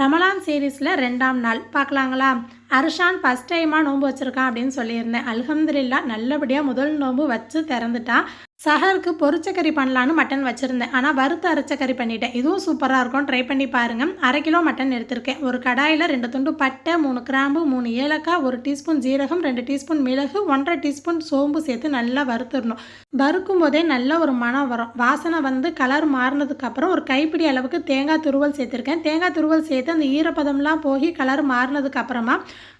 ரமலான் சீரீஸில் 2ஆம் நாள் பார்க்கலாங்களா? அர்ஷான் ஃபஸ்ட் டைமாக நோன்பு வச்சுருக்கான் அப்படின்னு சொல்லியிருந்தேன். அல்ஹம்துலில்லாஹ் நல்லபடியாக முதல் நோன்பு வச்சு திறந்துட்டான். சஹருக்கு பொரிச்சக்கறி பண்ணலான்னு மட்டன் வச்சுருந்தேன். ஆனால் வறுத்து அரைச்ச கறி பண்ணிட்டேன். இதுவும் சூப்பராக இருக்கும், ட்ரை பண்ணி பாருங்கள். 1/2 கிலோ மட்டன் எடுத்திருக்கேன். ஒரு கடாயில் 2 துண்டு பட்டை, 3 கிராம்பு, 3 ஏலக்காய், 1 டீஸ்பூன் ஜீரகம், 2 டீஸ்பூன் மிளகு, 1/2 டீஸ்பூன் சோம்பு சேர்த்து நல்லா வறுத்துடணும். வறுக்கும் போதே நல்ல ஒரு மணம் வரும். வாசனை வந்து கலர் மாறினதுக்கப்புறம் ஒரு கைப்பிடி அளவுக்கு தேங்காய் துருவல் சேர்த்துருக்கேன். தேங்காய் துருவல் சேர்த்து அந்த ஈரப்பதம்லாம் போய் கலர் மாறினதுக்கப்புறமா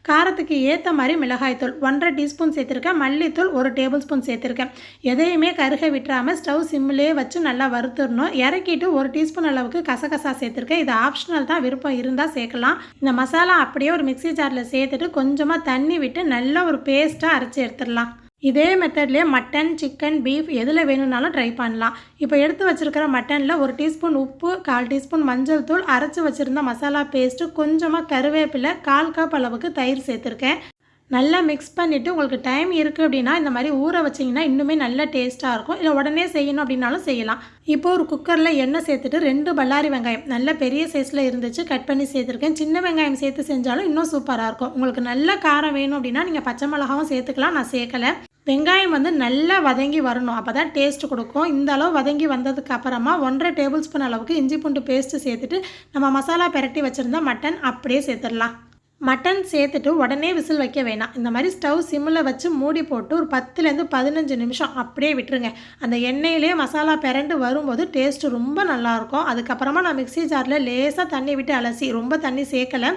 காரத்துக்கு ஏற்ற மாதிரி மிளகாய்த்தூள் 1/2 டீஸ்பூன் சேர்த்துருக்கேன். மல்லித்தூள் 1 டேபிள் ஸ்பூன் சேர்த்துருக்கேன். எதையுமே கருக விட்டுறாமல் ஸ்டவ் சிம்மிலே வச்சு நல்லா வறுத்துடணும். இறக்கிட்டு 1 டீஸ்பூன் அளவுக்கு கசகசா சேர்த்துருக்கேன். இது ஆப்ஷனல் தான், விருப்பம் இருந்தால் சேர்க்கலாம். இந்த மசாலா அப்படியே ஒரு மிக்ஸி ஜாரில் சேர்த்துட்டு கொஞ்சமாக தண்ணி விட்டு நல்லா ஒரு பேஸ்ட்டாக அரைச்சி எடுத்துடலாம். இதே மெத்தட்லேயே மட்டன், சிக்கன், பீஃப் எதில் வேணும்னாலும் ட்ரை பண்ணலாம். இப்போ எடுத்து வச்சுருக்கிற மட்டனில் 1 டீஸ்பூன் உப்பு, 1/4 டீஸ்பூன் மஞ்சள் தூள், அரைச்சி வச்சுருந்த மசாலா பேஸ்ட்டு, கொஞ்சமாக கருவேப்பிலை, 1/4 கப் அளவுக்கு தயிர் சேர்த்துருக்கேன். நல்லா மிக்ஸ் பண்ணிவிட்டு உங்களுக்கு டைம் இருக்குது அப்படின்னா இந்த மாதிரி ஊற வச்சிங்கன்னா இன்னுமே நல்ல டேஸ்ட்டாக இருக்கும். இல்லை உடனே செய்யணும் அப்படின்னாலும் செய்யலாம். இப்போ ஒரு குக்கரில் எண்ணெய் சேர்த்துட்டு 2 பல்லாரி வெங்காயம் நல்ல பெரிய சைஸில் இருந்துச்சு, கட் பண்ணி சேர்த்துருக்கேன். சின்ன வெங்காயம் சேர்த்து செஞ்சாலும் இன்னும் சூப்பராக இருக்கும். உங்களுக்கு நல்ல காரம் வேணும் அப்படின்னா நீங்கள் பச்சை மிளகாவும் சேர்த்துக்கலாம். நான் சேர்க்கலை. வெங்காயம் வந்து நல்லா வதங்கி வரணும், அப்போ தான் டேஸ்ட்டு கொடுக்கும். இந்த அளவு வதங்கி வந்ததுக்கு அப்புறமா 1/2 டேபிள் ஸ்பூன் அளவுக்கு இஞ்சி பூண்டு பேஸ்ட்டு சேர்த்துட்டு நம்ம மசாலா பெரட்டி வச்சுருந்தா மட்டன் அப்படியே சேர்த்துடலாம். மட்டன் சேர்த்துட்டு உடனே விசில் வைக்க வேணாம். இந்த மாதிரி ஸ்டவ் சிம்மில் வச்சு மூடி போட்டு ஒரு 10லேருந்து 15 நிமிஷம் அப்படியே விட்டுருங்க. அந்த எண்ணெயிலே மசாலா பெரண்டு வரும்போது டேஸ்ட்டு ரொம்ப நல்லாயிருக்கும். அதுக்கப்புறமா நான் மிக்ஸி ஜாரில் லேசாக தண்ணி விட்டு அலசி, ரொம்ப தண்ணி சேர்க்கலை,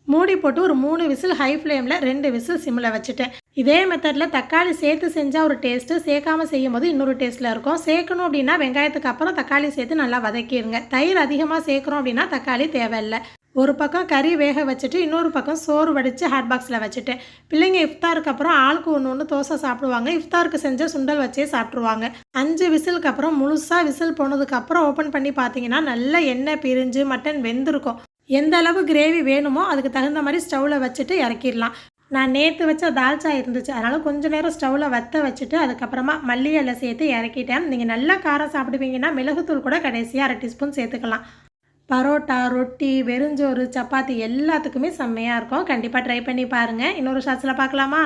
மூடி போட்டு ஒரு 3 விசில் ஹை ஃப்ளேமில் 2 விசில் சிம்மில் வச்சுட்டேன். இதே மெத்தடில் தக்காளி சேர்த்து செஞ்சால் ஒரு டேஸ்ட்டு, சேர்க்காமல் செய்யும் போது இன்னொரு டேஸ்ட்டில் இருக்கும். சேர்க்கணும் அப்படின்னா வெங்காயத்துக்கு அப்புறம் தக்காளி சேர்த்து நல்லா வதக்கிடுங்க. தயிர் அதிகமாக சேர்க்குறோம் அப்படின்னா தக்காளி தேவையில்லை. ஒரு பக்கம் கறி வேக வச்சுட்டு இன்னொரு பக்கம் சோறு வடித்து ஹாட் பாக்ஸில் வச்சுட்டேன். பிள்ளைங்க இஃப்தாருக்கு அப்புறம் ஆளுக்கு ஒன்று தோசை சாப்பிடுவாங்க. இஃப்தாருக்கு செஞ்ச சுண்டல் வச்சே சாப்பிட்ருவாங்க. 5 விசிலுக்கு அப்புறம் முழுசாக விசில் போனதுக்கப்புறம் ஓப்பன் பண்ணி பார்த்தீங்கன்னா நல்ல எண்ணெய் பிரிஞ்சு மட்டன் வெந்திருக்கும். எந்த அளவு கிரேவி வேணுமோ அதுக்கு தகுந்த மாதிரி ஸ்டவ்வில் வச்சுட்டு இறக்கிடலாம். நான் நேற்று வச்ச தால்ச்சா இருந்துச்சு, அதனால் கொஞ்சம் நேரம் ஸ்டவ்வில் வற்ற வச்சுட்டு அதுக்கப்புறமா மல்லி இலை சேர்த்து இறக்கிட்டேன். நீங்கள் நல்லா காரம் சாப்பிடுவீங்கன்னா மிளகுத்தூள் கூட கடைசியாக 1/2 டீஸ்பூன் சேர்த்துக்கலாம். பரோட்டா, ரொட்டி, வெறுஞ்சோறு, சப்பாத்தி எல்லாத்துக்குமே செம்மையாக இருக்கும். கண்டிப்பாக ட்ரை பண்ணி பாருங்கள். இன்னொரு ஷாட்ஸில் பார்க்கலாமா?